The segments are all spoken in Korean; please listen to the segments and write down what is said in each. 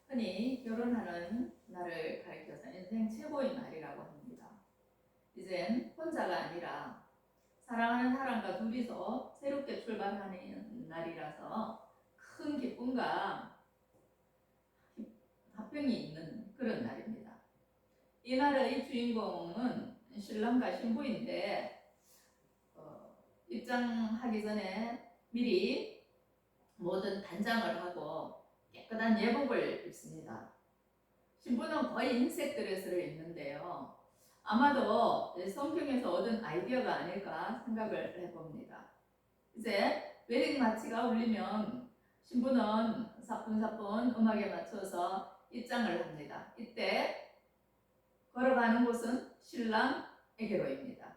흔히 결혼하는 날을 가리켜서 인생 최고의 날이라고 합니다. 이젠 혼자가 아니라 사랑하는 사람과 둘이서 새롭게 출발하는 날이라서 큰 기쁨과 화평이 있는 그런 날입니다. 이 날의 주인공은 신랑과 신부인데 입장하기 전에 미리 모든 단장을 하고 깨끗한 예복을 입습니다. 신부는 거의 흰색 드레스를 입는데요. 아마도 성경에서 얻은 아이디어가 아닐까 생각을 해봅니다. 이제 웨딩 마치가 울리면 신부는 사뿐사뿐 음악에 맞춰서 입장을 합니다. 이때 걸어가는 곳은 신랑에게로입니다.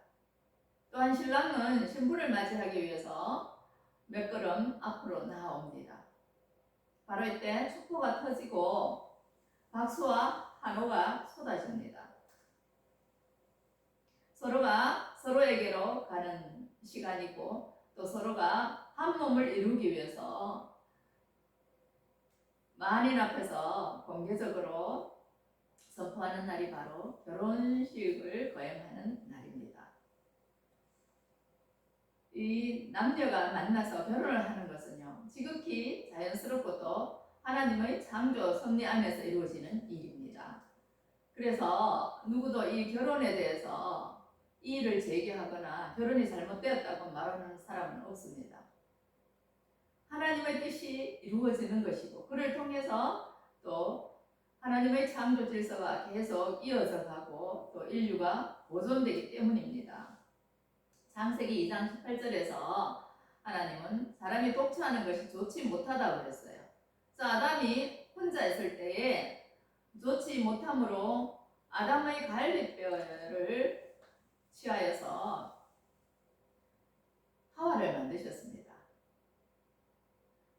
또한 신랑은 신부를 맞이하기 위해서 몇 걸음 앞으로 나아옵니다. 바로 이때 축포가 터지고 박수와 환호가 쏟아집니다. 서로가 서로에게로 가는 시간이고 또 서로가 한 몸을 이루기 위해서 만인 앞에서 공개적으로 선포하는 날이 바로 결혼식을 거행하는 날입니다. 이 남녀가 만나서 결혼을 하는 것은요, 지극히 자연스럽고 또 하나님의 창조 섭리 안에서 이루어지는 일입니다. 그래서 누구도 이 결혼에 대해서 이의를 제기하거나 결혼이 잘못되었다고 말하는 사람은 없습니다. 하나님의 뜻이 이루어지는 것이고 그를 통해서 또 하나님의 창조 질서가 계속 이어져 가고 또 인류가 보존되기 때문입니다. 창세기 2장 18절에서 하나님은 사람이 독처하는 것이 좋지 못하다고 그랬어요. 그래서 아담이 혼자 있을 때에 좋지 못함으로 아담의 갈비뼈를 취하여서 하와를 만드셨습니다.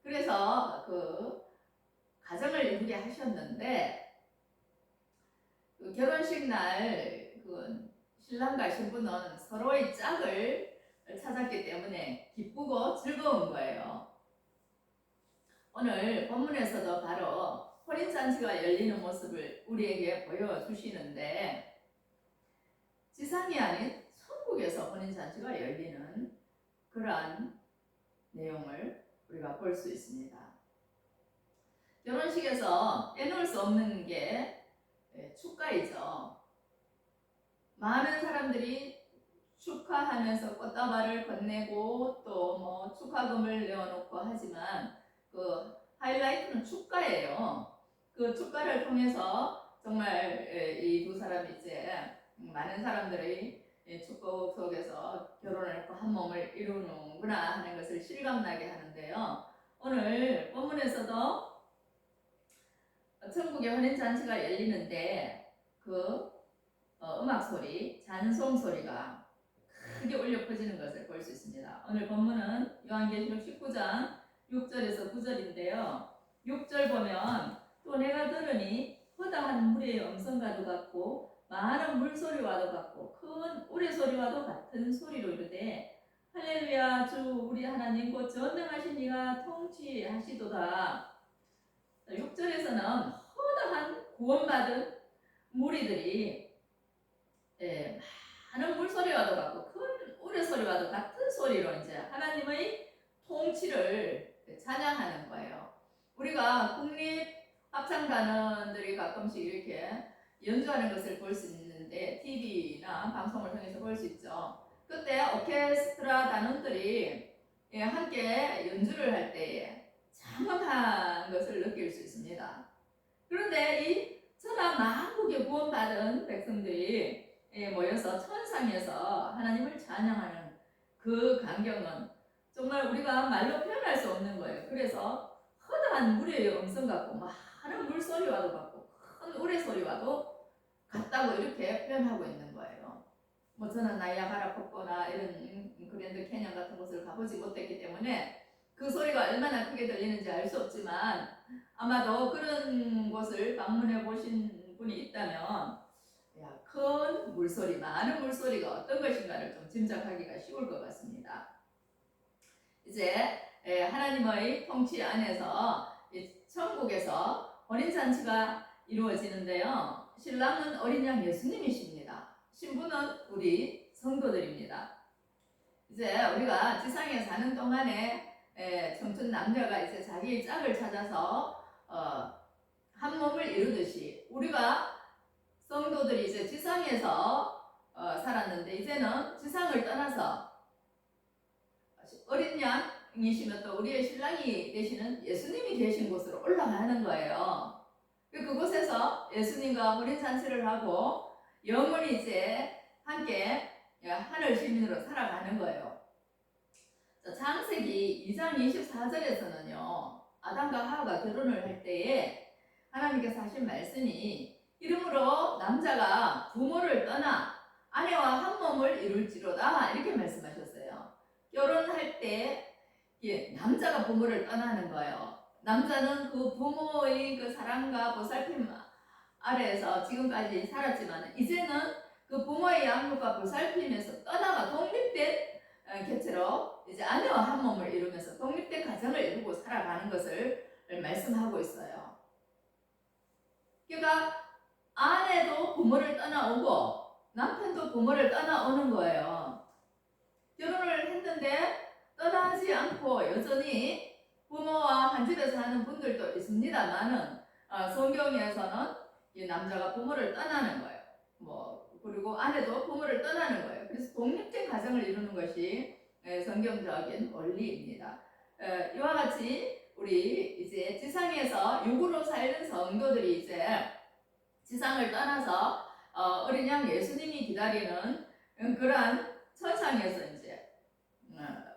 그래서 그 가정을 이루게 하셨는데 그 결혼식 날 그 신랑과 신부는 서로의 짝을 찾았기 때문에 기쁘고 즐거운 거예요. 오늘 본문에서도 바로 혼인잔치가 열리는 모습을 우리에게 보여주시는데 지상이 아닌 천국에서 혼인잔치가 열리는 그러한 내용을 우리가 볼 수 있습니다. 결혼식에서 빼놓을 수 없는 게 축가이죠. 많은 사람들이 축하하면서 꽃다발을 건네고 또 뭐 축하금을 내어놓고 하지만 그 하이라이트는 축가예요. 그 축가를 통해서 정말 이 두 사람이 이제 많은 사람들이 축복 속에서 결혼을 했고 한 몸을 이루는구나 하는 것을 실감나게 하는데요. 오늘 본문에서도 천국의 혼인잔치가 열리는데 그 음악 소리, 잔송 소리가 크게 울려 퍼지는 것을 볼 수 있습니다. 오늘 본문은 요한계시록 19장 6절에서 9절인데요. 6절 보면 또 내가 들으니 허다한 물의 음성과도 같고 많은 물소리와도 같고 큰 우레소리와도 같은 소리로 이르되 할렐루야 주 우리 하나님 곧 전능하신 이가 통치하시도다. 6절에서는 허다한 구원받은 무리들이 많은 물소리와도 같고 큰 우레소리와도 같은 소리로 이제 하나님의 통치를 찬양하는 거예요. 우리가 국립합창단원들이 가끔씩 이렇게 연주하는 것을 볼 수 있는데 TV나 방송을 통해서 볼 수 있죠. 그때 오케스트라 단원들이 함께 연주를 할 때에 장엄한 것을 느낄 수 있습니다. 그런데 이 천하 만국의 구원받은 백성들이 모여서 천상에서 하나님을 찬양하는 그 광경은 정말 우리가 말로 표현할 수 없는 거예요. 그래서 허다한 물의 음성 같고 많은 물소리와도 같고 큰 우레소리와도 같다고 이렇게 표현하고 있는 거예요. 뭐 저는 나이아가라 폭포나 이런 그랜드 캐년 같은 곳을 가보지 못했기 때문에 그 소리가 얼마나 크게 들리는지 알 수 없지만 아마도 그런 곳을 방문해 보신 분이 있다면 큰 물소리, 많은 물소리가 어떤 것인가를 좀 짐작하기가 쉬울 것 같습니다. 이제 하나님의 통치 안에서 천국에서 혼인잔치가 이루어지는데요. 신랑은 어린 양 예수님이십니다. 신부는 우리 성도들입니다. 이제 우리가 지상에 사는 동안에 청춘 남녀가 이제 자기의 짝을 찾아서 한 몸을 이루듯이 우리가 성도들이 이제 지상에서 살았는데 이제는 지상을 떠나서 어린 양이시며 또 우리의 신랑이 되시는 예수님이 계신 곳으로 올라가는 거예요. 그곳에서 예수님과 혼인잔치를 하고 영원히 이제 함께 하늘 시민으로 살아가는 거예요. 창세기 2장 24절에서는요. 아담과 하와가 결혼을 할 때에 하나님께서 하신 말씀이 이러므로 남자가 부모를 떠나 아내와 한 몸을 이룰지로다 이렇게 말씀하셨어요. 결혼할 때 남자가 부모를 떠나는 거예요. 남자는 그 부모의 그 사랑과 보살핌 아래에서 지금까지 살았지만 이제는 그 부모의 양육과 보살핌에서 떠나가 독립된 개체로 이제 아내와 한 몸을 이루면서 독립된 가정을 이루고 살아가는 것을 말씀하고 있어요. 그러니까 아내도 부모를 떠나오고 남편도 부모를 떠나오는 거예요. 결혼을 했는데 떠나지 않고 여전히 부모와 한 집에서 사는 분들도 있습니다만은 성경에서는 이 남자가 부모를 떠나는 거예요. 그리고 아내도 부모를 떠나는 거예요. 그래서 독립된 가정을 이루는 것이 성경적인 원리입니다. 이와 같이 우리 이제 지상에서 육으로 살는 성도들이 이제 지상을 떠나서 어린 양 예수님이 기다리는 그러한 천상에서 이제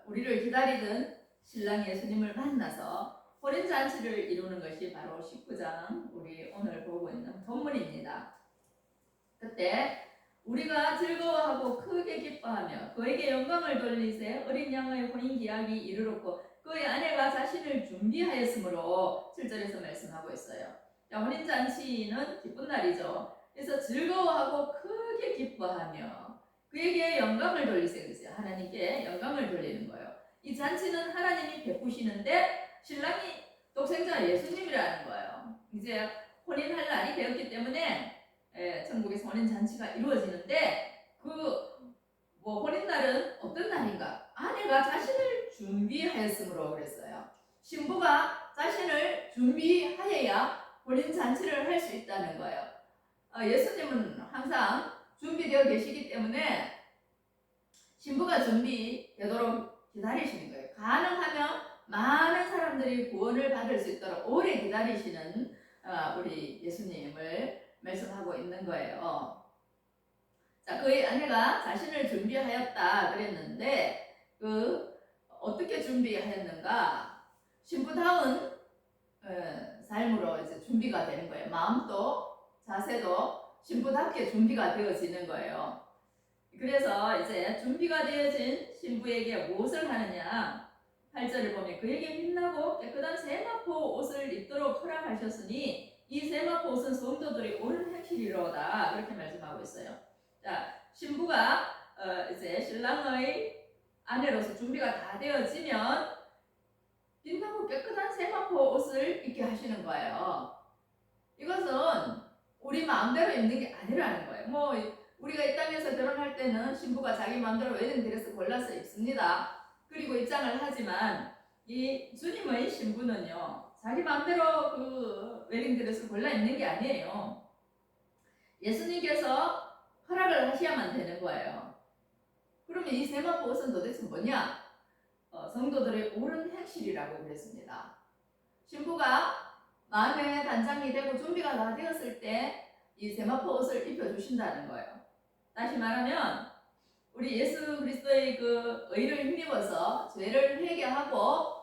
우리를 기다리던 신랑 예수님을 만나서 혼인잔치를 이루는 것이 바로 19장 우리 오늘 보고 있는 본문입니다. 그때 우리가 즐거워하고 크게 기뻐하며 그에게 영광을 돌리세 어린 양의 혼인 기약이 이르렀고 그의 아내가 자신을 준비하였으므로 7절에서 말씀하고 있어요. 혼인잔치는 기쁜 날이죠. 그래서 즐거워하고 크게 기뻐하며 그에게 영광을 돌리세 그랬어요. 하나님께 영광을 돌리는 거예요. 이 잔치는 하나님이 베푸시는데 신랑이 독생자 예수님이라는 거예요. 이제 혼인할 날이 되었기 때문에 천국에서 혼인잔치가 이루어지는데 혼인날은 어떤 날인가? 아내가 자신을 준비하였으므로 그랬어요. 신부가 자신을 준비하여야 혼인잔치를 할 수 있다는 거예요. 예수님은 항상 준비되어 계시기 때문에 신부가 준비되도록 기다리시는 거예요. 가능하면 많은 사람들이 구원을 받을 수 있도록 오래 기다리시는 우리 예수님을 말씀하고 있는 거예요. 자, 그의 아내가 자신을 준비하였다 그랬는데 어떻게 준비하였는가? 신부다운 삶으로 이제 준비가 되는 거예요. 마음도 자세도 신부답게 준비가 되어지는 거예요. 그래서 이제 준비가 되어진 신부에게 무엇을 하느냐? 8절을 보면 그에게 빛나고 깨끗한 세마포 옷을 입도록 허락하셨으니 이 세마포 옷은 성도들이 옳은 행실이로다 그렇게 말씀하고 있어요. 자, 신부가 이제 신랑의 아내로서 준비가 다 되어지면 빛나고 깨끗한 세마포 옷을 입게 하시는 거예요. 이것은 우리 마음대로 입는 게 아니라는 거예요. 우리가 이 땅에서 결혼할 때는 신부가 자기 마음대로 웨딩드레스 골라서 입습니다. 그리고 입장을 하지만 이 주님의 신부는요 자기 마음대로 그 웨딩드레스를 골라 입는 게 아니에요. 예수님께서 허락을 하셔야만 되는 거예요. 그러면 이 세마포 옷은 도대체 뭐냐? 성도들의 옳은 행실이라고 그랬습니다. 신부가 마음의 단장이 되고 준비가 다 되었을 때 이 세마포 옷을 입혀주신다는 거예요. 다시 말하면 우리 예수 그리스도의 그 의를 힘입어서 죄를 회개하고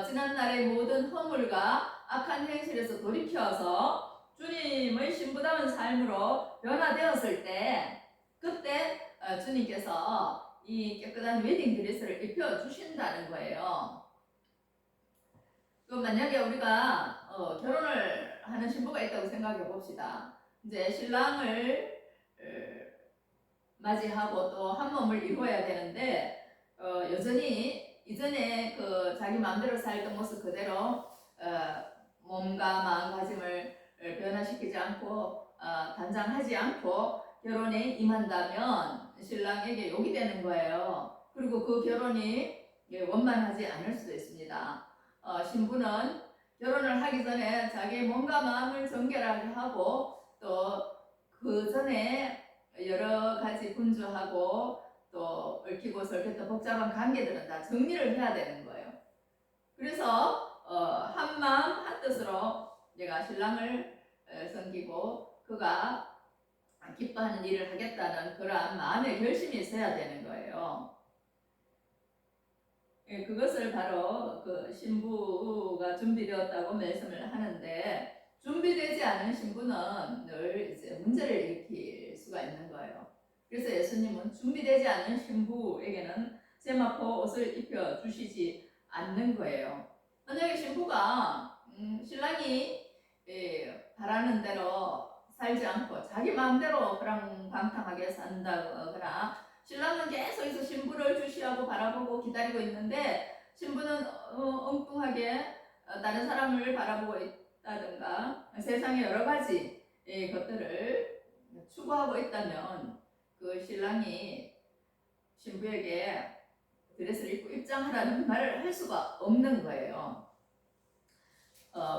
지난날의 모든 허물과 악한 행실에서 돌이켜서 주님의 신부다운 삶으로 변화되었을 때 그때 주님께서 이 깨끗한 웨딩 드레스를 입혀주신다는 거예요. 만약에 우리가 결혼을 하는 신부가 있다고 생각해 봅시다. 이제 신랑을 맞이하고 또 한 몸을 이루어야 되는데 여전히 이전에 그 자기 마음대로 살던 모습 그대로 몸과 마음가짐을 지키지 않고 단장하지 않고 결혼에 임한다면 신랑에게 욕이 되는 거예요. 그리고 그 결혼이 원만하지 않을 수도 있습니다. 신부는 결혼을 하기 전에 자기의 몸과 마음을 정결하게 하고 또 그 전에 여러 가지 분주하고 또 얽히고 설켰던 복잡한 관계들은 다 정리를 해야 되는 거예요. 그래서 한 마음 한 뜻으로 내가 신랑을 섬기고 그가 기뻐하는 일을 하겠다는 그러한 마음의 결심이 있어야 되는 거예요. 그것을 바로 그 신부가 준비되었다고 말씀을 하는데 준비되지 않은 신부는 늘 이제 문제를 일으킬 수가 있는 거예요. 그래서 예수님은 준비되지 않은 신부에게는 세마포 옷을 입혀 주시지 않는 거예요. 만약에 신부가 신랑이 바라는 대로 살지 않고 자기 마음대로 그랑방탕하게 산다거나 신랑은 계속해서 신부를 주시하고 바라보고 기다리고 있는데 신부는 엉뚱하게 다른 사람을 바라보고 있다든가 세상의 여러 가지 것들을 추구하고 있다면 그 신랑이 신부에게 드레스를 입고 입장하라는 말을 할 수가 없는 거예요.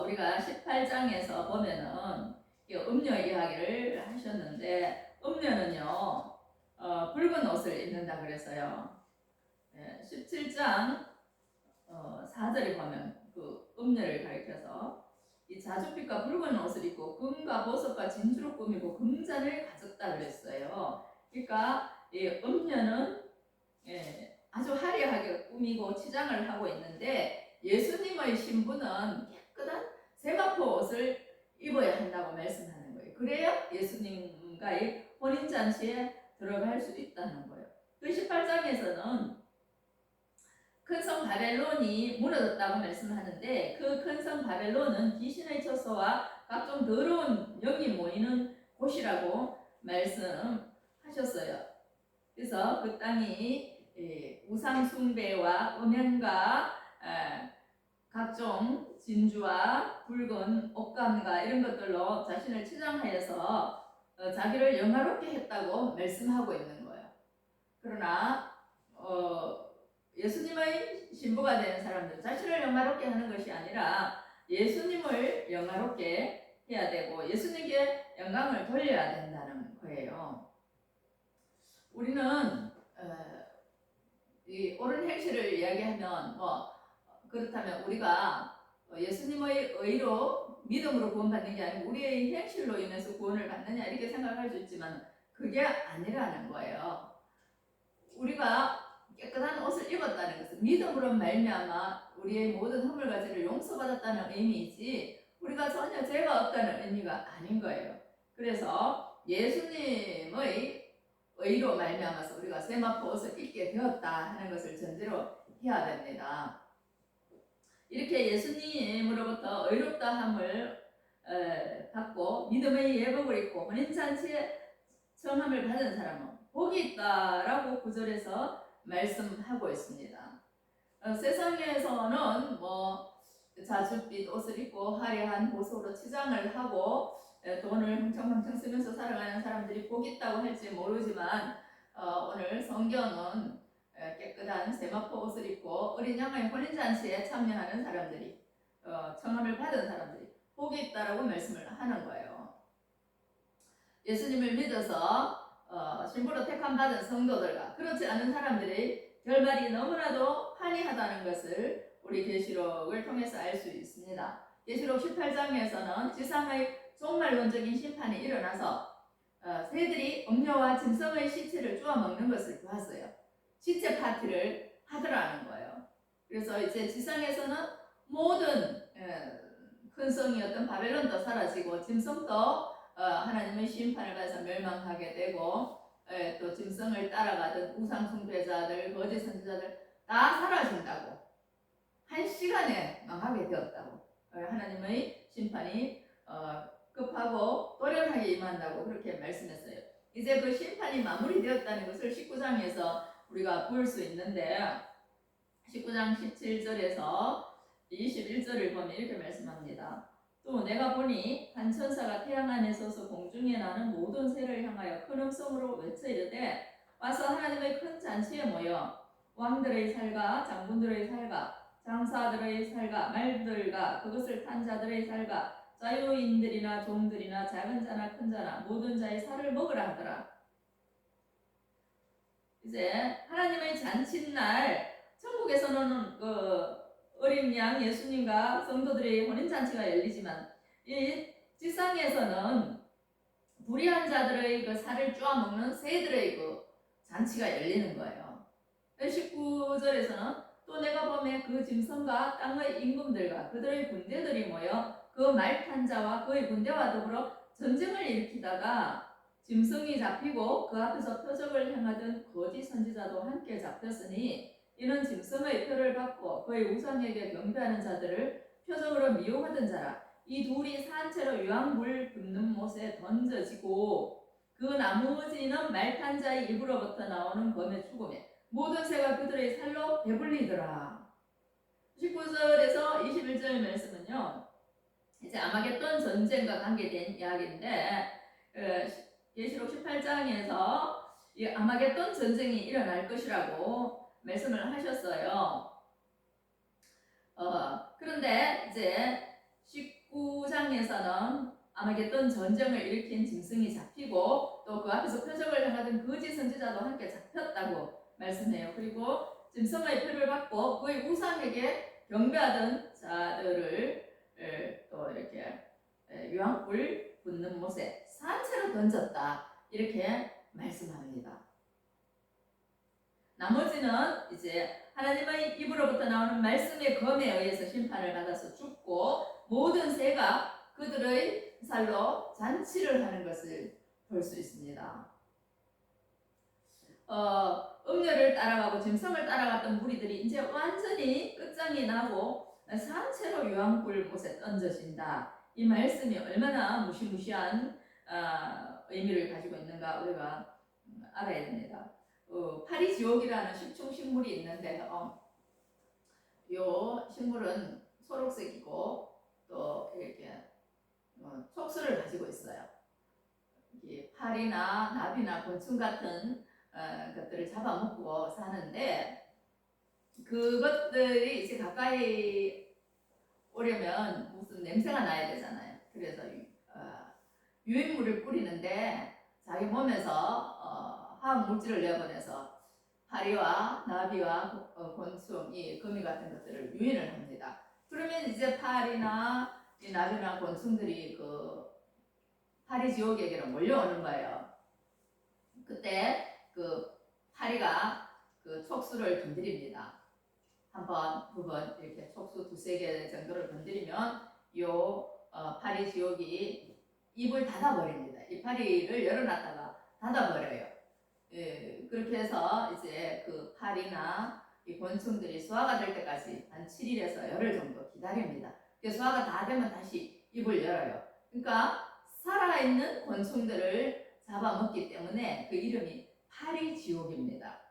우리가 18장에서 보면은 음녀 이야기를 하셨는데 음녀는요 붉은 옷을 입는다 그랬어요. 17장 4절에 보면 그 음녀를 가리켜서 이 자줏빛과 붉은 옷을 입고 금과 보석과 진주로 꾸미고 금잔을 가졌다 그랬어요. 그러니까 이 음녀는 아주 화려하게 꾸미고 치장을 하고 있는데 예수님의 신부는 깨끗한 세마포 옷을 입어야 한다고 말씀하는 거예요. 그래야 예수님과의 혼인잔치에 들어갈 수 있다는 거예요. 그 18장에서는 큰 성 바벨론이 무너졌다고 말씀하는데 그 큰 성 바벨론은 귀신의 처소와 각종 더러운 영이 모이는 곳이라고 말씀하셨어요. 그래서 그 땅이 우상 숭배와 음행과 각종 진주와 붉은 옷감과 이런 것들로 자신을 치장하여서 자기를 영화롭게 했다고 말씀하고 있는 거예요. 그러나 예수님의 신부가 되는 사람들 자신을 영화롭게 하는 것이 아니라 예수님을 영화롭게 해야 되고 예수님께 영광을 돌려야 된다는 거예요. 우리는 이 옳은 행실을 이야기하면 그렇다면 우리가 예수님의 의로 믿음으로 구원받는 게 아니고 우리의 행실로 인해서 구원을 받느냐 이렇게 생각할 수 있지만 그게 아니라는 거예요. 우리가 깨끗한 옷을 입었다는 것은 믿음으로 말미암아 우리의 모든 허물가지를 용서받았다는 의미이지 우리가 전혀 죄가 없다는 의미가 아닌 거예요. 그래서 예수님의 의로 말미암아서 우리가 세마포 옷을 입게 되었다 하는 것을 전제로 해야 됩니다. 이렇게 예수님으로부터 의롭다함을 받고 믿음의 예복을 입고 혼인잔치에 청함을 받은 사람은 복이 있다라고 구절에서 말씀하고 있습니다. 세상에서는 자줏빛 옷을 입고 화려한 보석으로 치장을 하고 돈을 흥청흥청 쓰면서 살아가는 사람들이 복 있다고 할지 모르지만 오늘 성경은 깨끗한 세마포 옷을 입고 어린 양의 혼인잔치에 참여하는 사람들이 청함을 받은 사람들이 복이 있다라고 말씀을 하는 거예요. 예수님을 믿어서 신부로 택함받은 성도들과 그렇지 않은 사람들의 결말이 너무나도 환희하다는 것을 우리 계시록을 통해서 알 수 있습니다. 계시록 18장에서는 지상의 종말론적인 심판이 일어나서 새들이 음녀와 짐승의 시체를 쪼아 먹는 것을 보았어요. 시체 파티를 하더라는 거예요. 그래서 이제 지상에서는 모든 큰 성이었던 바벨론도 사라지고 짐승도 하나님의 심판을 받아서 멸망하게 되고 또 짐승을 따라가던 우상 숭배자들, 거짓 선지자들 다 사라진다고 한 시간에 망하게 되었다고 하나님의 심판이 급하고 또련하게 임한다고 그렇게 말씀했어요. 이제 그 심판이 마무리되었다는 것을 19장에서 우리가 볼 수 있는데 19장 17절에서 21절을 보면 이렇게 말씀합니다. 또 내가 보니 한 천사가 태양 안에 서서 공중에 나는 모든 새를 향하여 큰 음성으로 외쳐 이르되 와서 하나님의 큰 잔치에 모여 왕들의 살과 장군들의 살과 장사들의 살과 말들과 그것을 탄 자들의 살과 자유인들이나 종들이나 작은 자나 큰 자나 모든 자의 살을 먹으라 하더라. 이제 하나님의 잔칫날 천국에서는 어린 양 예수님과 성도들의 혼인잔치가 열리지만 이 지상에서는 불의한 자들의 그 살을 쪼아먹는 새들의 그 잔치가 열리는 거예요. 19절에서는 또 내가 보매 그 짐승과 땅의 임금들과 그들의 군대들이 모여 그 말 탄 자와 그의 군대와 더불어 전쟁을 일으키다가 짐승이 잡히고 그 앞에서 표적을 행하던 거짓 선지자도 함께 잡혔으니 이는 짐승의 표를 받고 그의 우상에게 경배하는 자들을 표적으로 미혹하던 자라. 이 둘이 산채로 유황불 붓는 못에 던져지고 그 나머지는 말탄 자의 입으로부터 나오는 검의 죽음에 모든 새가 그들의 살로 배불리더라. 19절에서 21절 말씀은요, 이제 아마겟돈 전쟁과 관계된 이야기인데 계시록 18장에서 이 아마겟돈 전쟁이 일어날 것이라고 말씀을 하셨어요. 그런데 이제 19장에서는 아마겟돈 전쟁을 일으킨 짐승이 잡히고 또 그 앞에서 표적을 행하던 거짓 선지자도 함께 잡혔다고 말씀해요. 그리고 짐승의 표를 받고 그의 우상에게 경배하던 자들을 또 이렇게 유황불 붓는 못에 산채로 던졌다 이렇게 말씀합니다. 나머지는 이제 하나님의 입으로부터 나오는 말씀의 검에 의해서 심판을 받아서 죽고 모든 새가 그들의 살로 잔치를 하는 것을 볼 수 있습니다. 음녀를 따라가고 짐승을 따라갔던 무리들이 이제 완전히 끝장이 나고 산채로 유황불 못에 던져진다. 이 말씀이 얼마나 무시무시한 의미를 가지고 있는가 우리가 알아야 됩니다. 파리지옥이라는 식충식물이 있는데요. 이 식물은 초록색이고 또 이렇게 촉수를 가지고 있어요. 파리나 나비나 곤충 같은 것들을 잡아먹고 사는데 그것들이 이제 가까이 오려면 무슨 냄새가 나야 되잖아요. 그래서 유인물을 뿌리는데 자기 몸에서 화학 물질을 내보내서 파리와 나비와 곤충, 이 거미 같은 것들을 유인을 합니다. 그러면 이제 파리나 이 나비나 곤충들이 그 파리 지옥에게로 몰려오는 거예요. 그때 그 파리가 그 촉수를 건드립니다. 한 번, 두 번 이렇게 촉수 두세 개 정도를 건드리면 요 파리 지옥이 입을 닫아버립니다. 이 파리를 열어놨다가 닫아버려요. 그렇게 해서 이제 그 파리나 이 곤충들이 수화가 될 때까지 한 7일에서 열흘 정도 기다립니다. 수화가 다 되면 다시 입을 열어요. 그러니까 살아있는 곤충들을 잡아먹기 때문에 그 이름이 파리지옥입니다.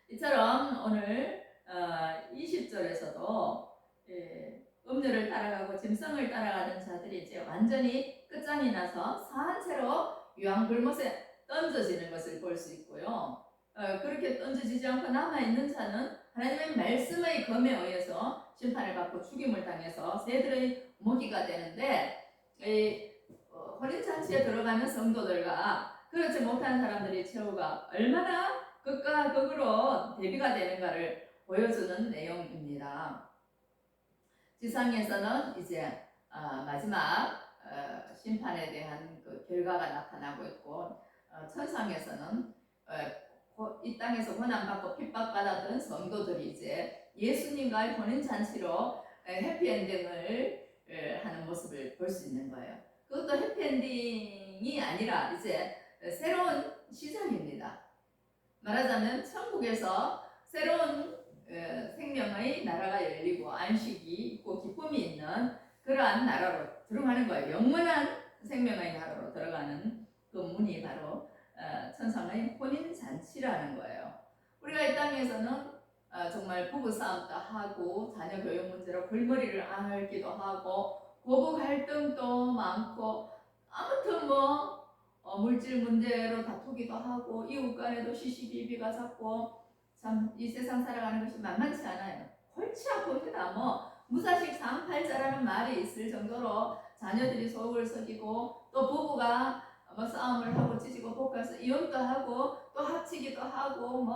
이처럼 오늘 20절에서도 음녀를 따라가고 짐승을 따라가는 자들이 이제 완전히 끝장이 나서 산채로 유황불못에 던져지는 것을 볼 수 있고요. 그렇게 던져지지 않고 남아있는 자는 하나님의 말씀의 검에 의해서 심판을 받고 죽임을 당해서 새들의 먹이가 되는데 혼인잔치에 들어가는 성도들과 그렇지 못한 사람들의 최후가 얼마나 극과 극으로 대비가 되는가를 보여주는 내용입니다. 지상에서는 이제 마지막 심판에 대한 그 결과가 나타나고 있고 천상에서는 이 땅에서 고난받고 핍박받았던 성도들이 이제 예수님과의 혼인잔치로 해피엔딩을 하는 모습을 볼 수 있는 거예요. 그것도 해피엔딩이 아니라 이제 새로운 시작입니다. 말하자면 천국에서 새로운 생명의 나라가 열리고 안식이 있고 기쁨이 있는 그러한 나라로 들어가는 거예요. 영원한 생명의 나라로 들어가는 그 문이 바로 천상의 혼인잔치라는 거예요. 우리가 이 땅에서는 정말 부부싸움도 하고 자녀 교육 문제로 골머리를 앓기도 하고 고부 갈등도 많고 아무튼 물질 문제로 다투기도 하고 이웃 간에도 시시비비가 잦고 참 이 세상 살아가는 것이 만만치 않아요. 골치 아픕니다. 무사식 상팔자라는 말이 있을 정도로 자녀들이 속을 썩이고 또 부부가 싸움을 하고 찢고 볶아서 이혼도 하고 또 합치기도 하고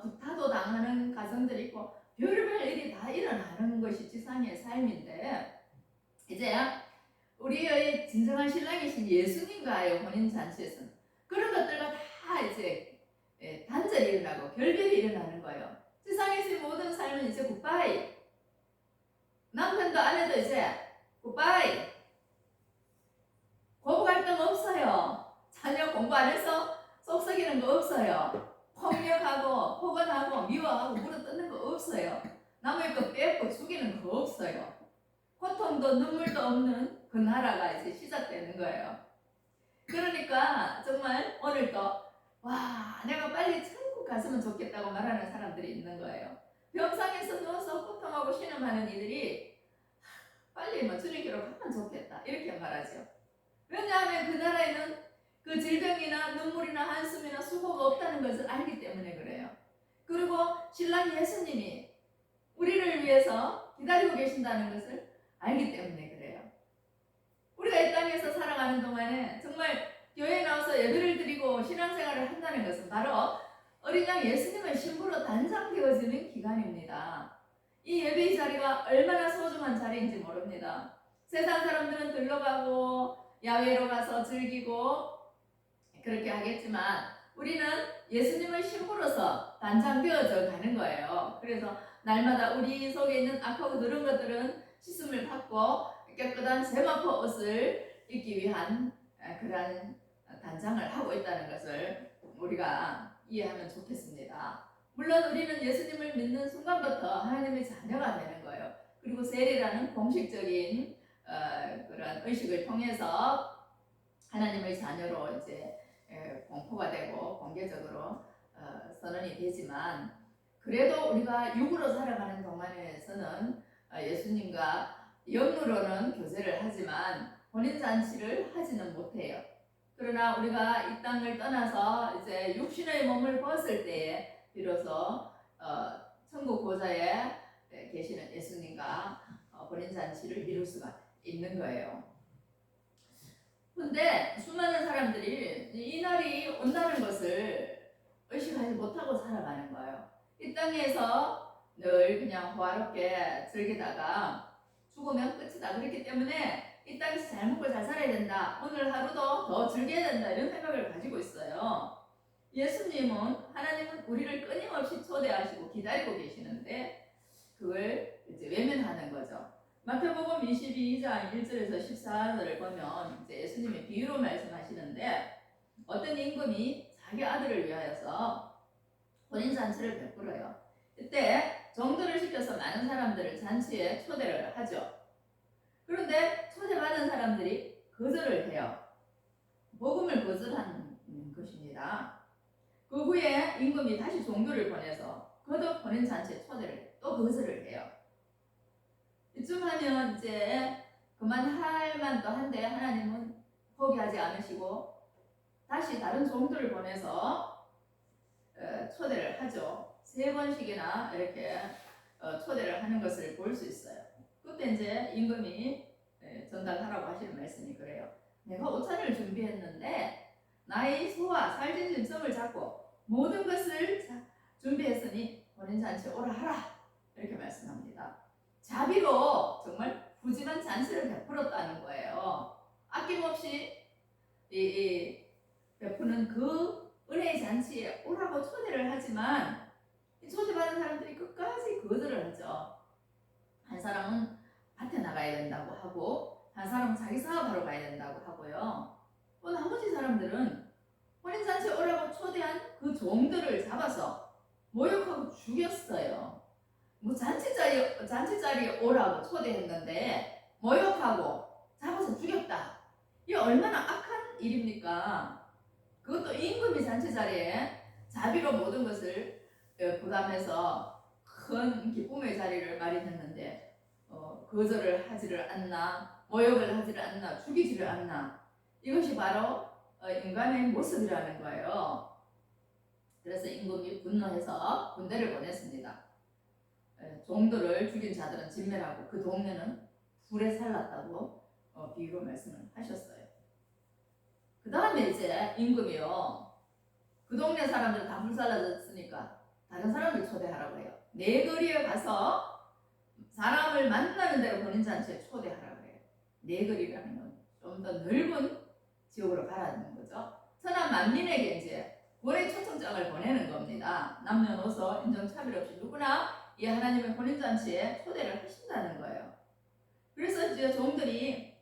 구타도 당하는 가정들이 있고 별별 일이 다 일어나는 것이 지상의 삶인데, 이제 우리의 진정한 신랑이신 예수님과의 혼인잔치에서는 그런 것들과 다 이제 단절이 일어나고 결별이 일어나는 거예요. 세상에서의 모든 삶은 이제 굿바이. 남편도 아내도 이제 굿바이. 고부 갈등 없어요. 자녀 공부 안 해서 속 썩이는 거 없어요. 폭력하고 폭언하고 미워하고 물어뜯는 거 없어요. 남의 거 뺏고 죽이는 거 없어요. 고통도 눈물도 없는 그 나라가 이제 시작되는 거예요. 그러니까 정말 오늘도 와, 내가 빨리 천국 갔으면 좋겠다고 말하는 사람들이 있는 거예요. 병상에서 누워서 고통하고 신음하는 이들이 빨리 주님께로 가면 좋겠다 이렇게 말하죠. 왜냐하면 그 나라에는 그 질병이나 눈물이나 한숨이나 수고가 없다는 것을 알기 때문에 그래요. 그리고 신랑 예수님이 우리를 위해서 기다리고 계신다는 것을 알기 때문에 그래요. 우리가 이 땅에서 살아가는 동안에 정말 교회에 나와서 예배를 드리고 신앙생활을 한다는 것은 바로 어린 양 예수님의 신부로 단장되어지는 기간입니다. 이 예배의 자리가 얼마나 소중한 자리인지 모릅니다. 세상 사람들은 들러가고 야외로 가서 즐기고 그렇게 하겠지만 우리는 예수님의 신부로서 단장되어져 가는 거예요. 그래서 날마다 우리 속에 있는 악하고 더러운 것들은 씻음을 받고 깨끗한 세마포 옷을 입기 위한 그러한 단장을 하고 있다는 것을 우리가 이해하면 좋겠습니다. 물론 우리는 예수님을 믿는 순간부터 하나님의 자녀가 되는 거예요. 그리고 세례라는 공식적인 그런 의식을 통해서 하나님의 자녀로 이제 공포가 되고 공개적으로 선언이 되지만, 그래도 우리가 육으로 살아가는 동안에서는 예수님과 영으로는 교제를 하지만 혼인잔치를 하지는 못해요. 그러나 우리가 이 땅을 떠나서 이제 육신의 몸을 벗을 때에 비로소 천국 보좌에 계시는 예수님과 혼인잔치를 이룰 수가 있는 거예요. 근데 수많은 사람들이 이 날이 온다는 것을 의식하지 못하고 살아가는 거예요. 이 땅에서 늘 그냥 호화롭게 즐기다가 죽으면 끝이다. 그렇기 때문에 이 땅에서 잘 먹고 잘 살아야 된다. 오늘 하루도 더 즐겨야 된다. 이런 생각을 가지고 있어요. 예수님은, 하나님은 우리를 끊임없이 초대하시고 기다리고 계시는데 그걸 이제 외면하는 거죠. 마태복음 22장 1절에서 14절을 보면 이제 예수님이 비유로 말씀하시는데, 어떤 임금이 자기 아들을 위하여서 혼인잔치를 베풀어요. 이때 정도를 시켜서 많은 사람들을 잔치에 초대를 하죠. 그런데 초대받은 사람들이 거절을 해요. 복음을 거절한 것입니다. 그 후에 임금이 다시 종들을 보내서 거듭 혼인잔치에 초대를 또 거절을 해요. 이쯤 하면 이제 그만할 만도 한데 하나님은 포기하지 않으시고 다시 다른 종들을 보내서 초대를 하죠. 3번씩이나 이렇게 초대를 하는 것을 볼 수 있어요. 그때 이제 임금이 전달하라고 하시는 말씀이 그래요. 내가 오찬을 준비했는데 나의 소와 살찐 짐승을 잡고 모든 것을 준비했으니 혼인잔치에 오라 하라, 이렇게 말씀합니다. 자비로 정말 푸짐한 잔치를 베풀었다는 거예요. 아낌없이 베푸는 그 은혜의 잔치에 오라고 초대를 하지만 초대받은 사람들이 끝까지 거절을 하죠. 한 사람은 밭에 나가야 된다고 하고 한 사람은 자기 사업하러 가야 된다고 하고요. 또 나머지 사람들은 혼인잔치에 오라고 초대한 그 종들을 잡아서 모욕하고 죽였어요. 잔치 자리에 오라고 초대했는데 모욕하고 잡아서 죽였다. 이게 얼마나 악한 일입니까? 그것도 임금이 잔치 자리에 자비로 모든 것을 부담해서 큰 기쁨의 자리를 마련했는데 거절을 하지를 않나, 모욕을 하지를 않나, 죽이지를 않나. 이것이 바로 인간의 모습이라는 거예요. 그래서 임금이 분노해서 군대를 보냈습니다. 종들을 죽인 자들은 진멸하고 그 동네는 불에 살랐다고 비유로 말씀을 하셨어요. 그 다음에 이제 임금이요, 그 동네 사람들 다 불살라졌으니까 다른 사람들 초대하라고 해요. 네 거리에 가서 사람을 만나는 대로 혼인잔치에 초대하라고 해요. 네 거리라는 건 좀 더 넓은 지역으로 가라는 거죠. 천하 만민에게 이제 고래 초청장을 보내는 겁니다. 남녀노소 인종차별 없이 누구나 이 하나님의 혼인잔치에 초대를 하신다는 거예요. 그래서 이제 종들이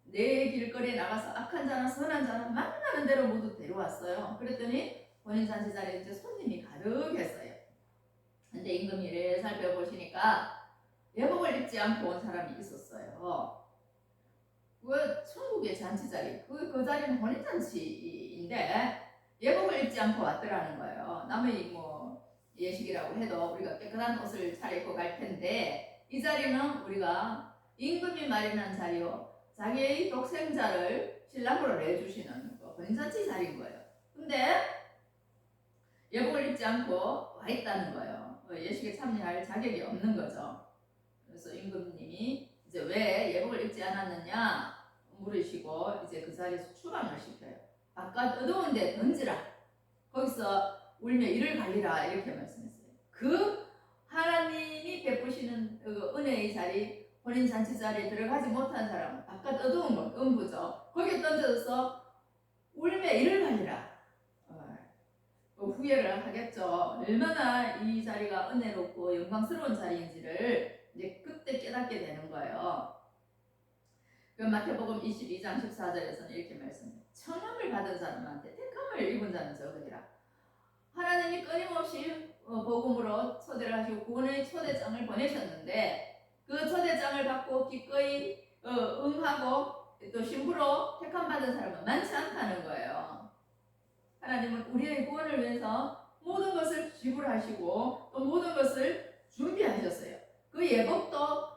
내 길거리에 나가서 악한 자나 선한 자나 만나는 대로 모두 데려왔어요. 그랬더니 혼인잔치 자리에 이제 손님이 가득했어요. 근데 임금이 이래 살펴보시니까 예복을 입지 않고 온 사람이 있었어요. 그 천국의 잔치 자리, 그 자리는 혼인잔치인데 예복을 입지 않고 왔더라는 거예요. 남의 뭐 예식이라고 해도 우리가 깨끗한 옷을 차려입고 갈 텐데 이 자리는 우리가 임금이 마련한 자리요, 자기의 독생자를 신랑으로 내주시는 혼인잔치 자리인 거예요. 근데 예복을 입지 않고 와 있다는 거예요. 예식에 참여할 자격이 없는 거죠. 그래서 임금님이 이제 왜 예복을 입지 않았느냐 물으시고 이제 그 자리에서 추방을 시켜요. 바깥 어두운 데 던지라. 거기서 울며 이를 갈리라. 이렇게 말씀했어요. 그 하나님이 베푸시는 그 은혜의 자리, 혼인잔치 자리에 들어가지 못한 사람은 바깥 어두운 곳, 음부죠. 거기에 던져서 울며 이를 갈리라. 후회를 하겠죠. 얼마나 이 자리가 은혜롭고 영광스러운 자리인지를 이제 그때 깨닫게 되는 거예요. 그 마태복음 22장 14절에서는 이렇게 말씀해요. 청함을 받은 사람한테 택함을 입은 자는 적으리라. 하나님이 끊임없이 복음으로 초대를 하시고 구원의 초대장을 보내셨는데 그 초대장을 받고 기꺼이 응하고 또 신부로 택함 받은 사람은 많지 않다는 거예요. 하나님은 우리의 구원을 위해서 모든 것을 지불하시고 또 모든 것을 준비하셨어요. 그 예복도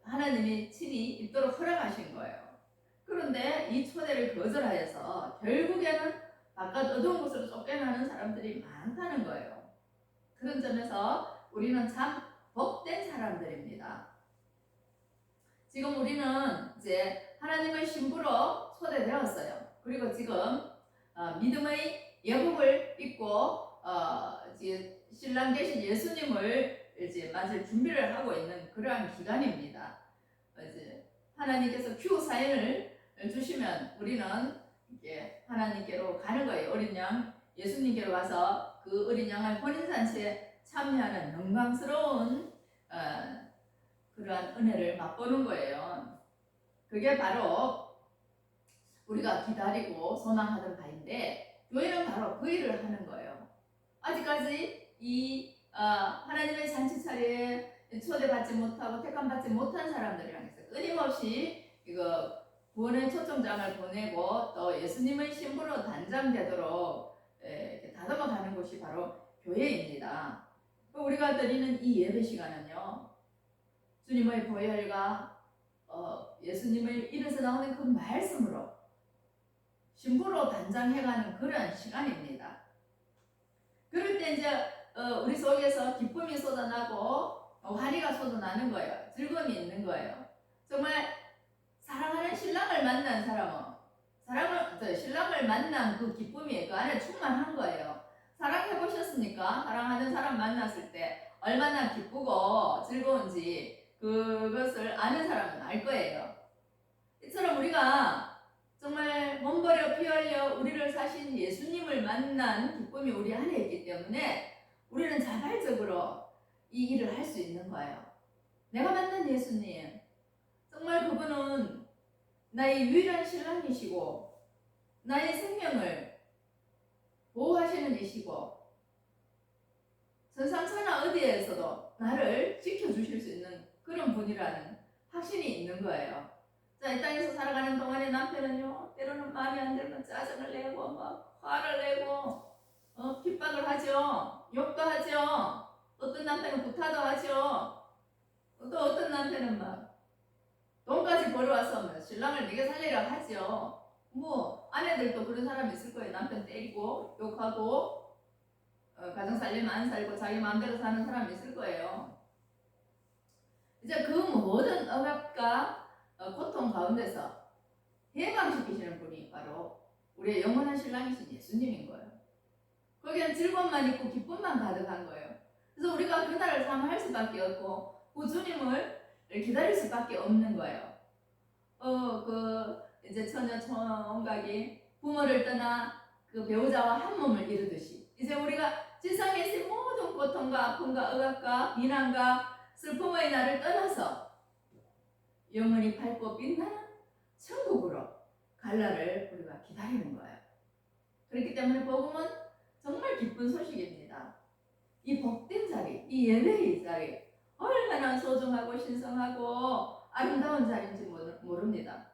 하나님이 친히 입도록 허락하신 거예요. 그런데 이 초대를 거절하여서 결국에는 바깥 어두운 곳으로 쫓겨나는 사람들이 많다는 거예요. 그런 점에서 우리는 참 복된 사람들입니다. 지금 우리는 이제 하나님의 신부로 초대되었어요. 그리고 지금 믿음의 예복을 입고 이제 신랑 되신 예수님을 이제 맞을 준비를 하고 있는 그러한 기간입니다. 이제 하나님께서 큐 사인을 주시면 우리는 이제 하나님께로 가는 거예요. 어린 양 예수님께로 가서 그 어린 양의 혼인잔치에 참여하는 영광스러운 그러한 은혜를 맛보는 거예요. 그게 바로 우리가 기다리고 소망하던 바인데 교회는 바로 그 일을 하는 거예요. 아직까지 이 하나님의 잔치 자리에 초대받지 못하고 택함받지 못한 사람들이랑 해서 끊임없이 이거 구원의 초청장을 보내고 또 예수님의 신부로 단장되도록 다듬어가는 곳이 바로 교회입니다. 우리가 드리는 이 예배 시간은요, 주님의 보혈과 예수님의 입에서 나오는 그 말씀으로 신부로 단장해가는 그런 시간입니다. 그럴 때 이제 우리 속에서 기쁨이 쏟아나고 환희가 쏟아나는 거예요. 즐거움이 있는 거예요. 정말 사랑하는 신랑을 만난 사람은 신랑을 만난 그 기쁨이 그 안에 충만한 거예요. 사랑해 보셨습니까? 사랑하는 사람 만났을 때 얼마나 기쁘고 즐거운지 그것을 아는 사람은 알 거예요. 이처럼 우리가 정말 몸버려 피 흘려 우리를 사신 예수님을 만난 기쁨이 우리 안에 있기 때문에 우리는 자발적으로 이 일을 할 수 있는 거예요. 내가 만난 예수님, 정말 그분은 나의 유일한 신랑이시고 나의 생명을 보호하시는 이시고 천상천하 어디에서도 나를 지켜주실 수 있는 그런 분이라는 확신이 있는 거예요. 자, 이 땅에서 살아가는 동안에 남편은요, 때로는 마음에 안 들면 짜증을 내고 막 화를 내고 핍박을 하죠. 욕도 하죠. 어떤 남편은 구타도 하죠. 또 어떤 남편은 막 돈까지 벌어와서 뭐 신랑을 먹여 살리라 하죠. 뭐 아내들도 그런 사람이 있을 거예요. 남편 때리고 욕하고 가정 살림 안 살고 자기 마음대로 사는 사람이 있을 거예요. 이제 그 모든 억압과 고통 가운데서 해방시키시는 분이 바로 우리의 영원한 신랑이신 예수님인 거예요. 거기는 즐거움만 있고 기쁨만 가득한 거예요. 그래서 우리가 그날을 사모할 수밖에 없고 그 주님을 기다릴 수밖에 없는 거예요. 이제 처녀 총각이 부모를 떠나 그 배우자와 한 몸을 이루듯이 이제 우리가 지상에서의 모든 고통과 아픔과 억압과 비난과 슬픔의 날을 떠나서 영원히 밝고 빛나는 천국으로 갈 날을 우리가 기다리는 거예요. 그렇기 때문에 복음은 정말 기쁜 소식입니다. 이 복된 자리, 이 예배의 자리 얼마나 소중하고 신성하고 아름다운 자리인지 모릅니다.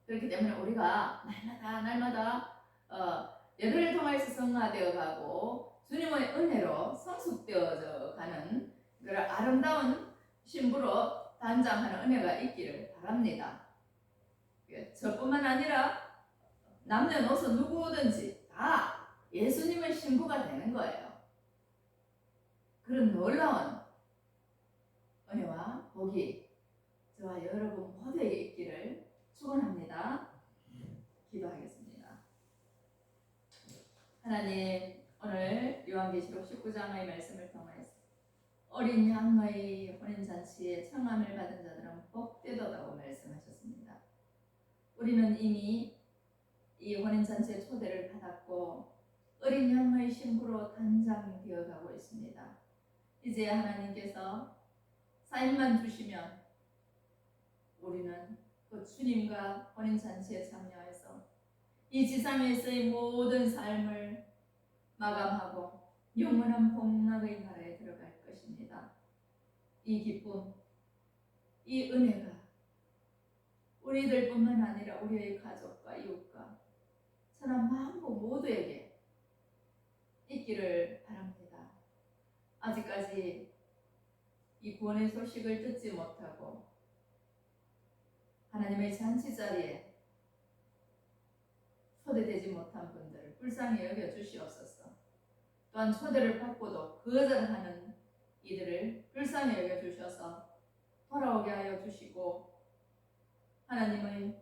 그렇기 때문에 우리가 날마다 예배를 통해서 성화되어 가고 주님의 은혜로 성숙되어져 가는 그런 아름다운 신부로 단장하는 은혜가 있기를 바랍니다. 저뿐만 아니라 남녀노소 누구든지 다 예수님의 신부가 되는 거예요. 그런 놀라운 은혜와 복이 저와 여러분 모두에게 있기를 축원합니다. 기도하겠습니다. 하나님, 오늘 요한계시록 19장의 말씀을 통해서 어린 양의 혼인잔치에 청함을 받은 자들은 복되도다고 말씀하셨습니다. 우리는 이미 이 혼인잔치의 초대를 받았고 어린 양의 신부로 단장되어 가고 있습니다. 이제 하나님께서 사인만 주시면 우리는 그 주님과 혼인잔치에 참여해서 이 지상에서의 모든 삶을 마감하고 영원한 복락의 나라에 들어갈 것입니다. 이 기쁨, 이 은혜가 우리들뿐만 아니라 우리의 가족과 이웃과 사람 만국 모두에게 있기를 바랍니다. 아직까지 이 구원의 소식을 듣지 못하고 하나님의 잔치 자리에 초대되지 못한 분들을 불쌍히 여겨 주시옵소서. 또한 초대를 받고도 거절하는 이들을 불쌍히 여겨 주셔서 돌아오게 하여 주시고 하나님의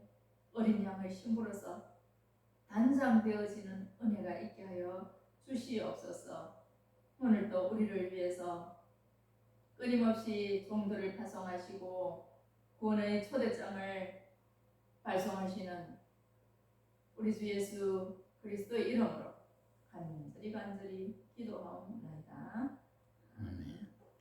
어린 양의 신부로서 단장되어지는 은혜가 있게 하여 주시옵소서. 오늘도 우리를 위해서 끊임없이 종들을 파송하시고 구원의 초대장을 발송하시는 우리 주 예수 그리스도의 이름으로 간절히 기도하옵나이다.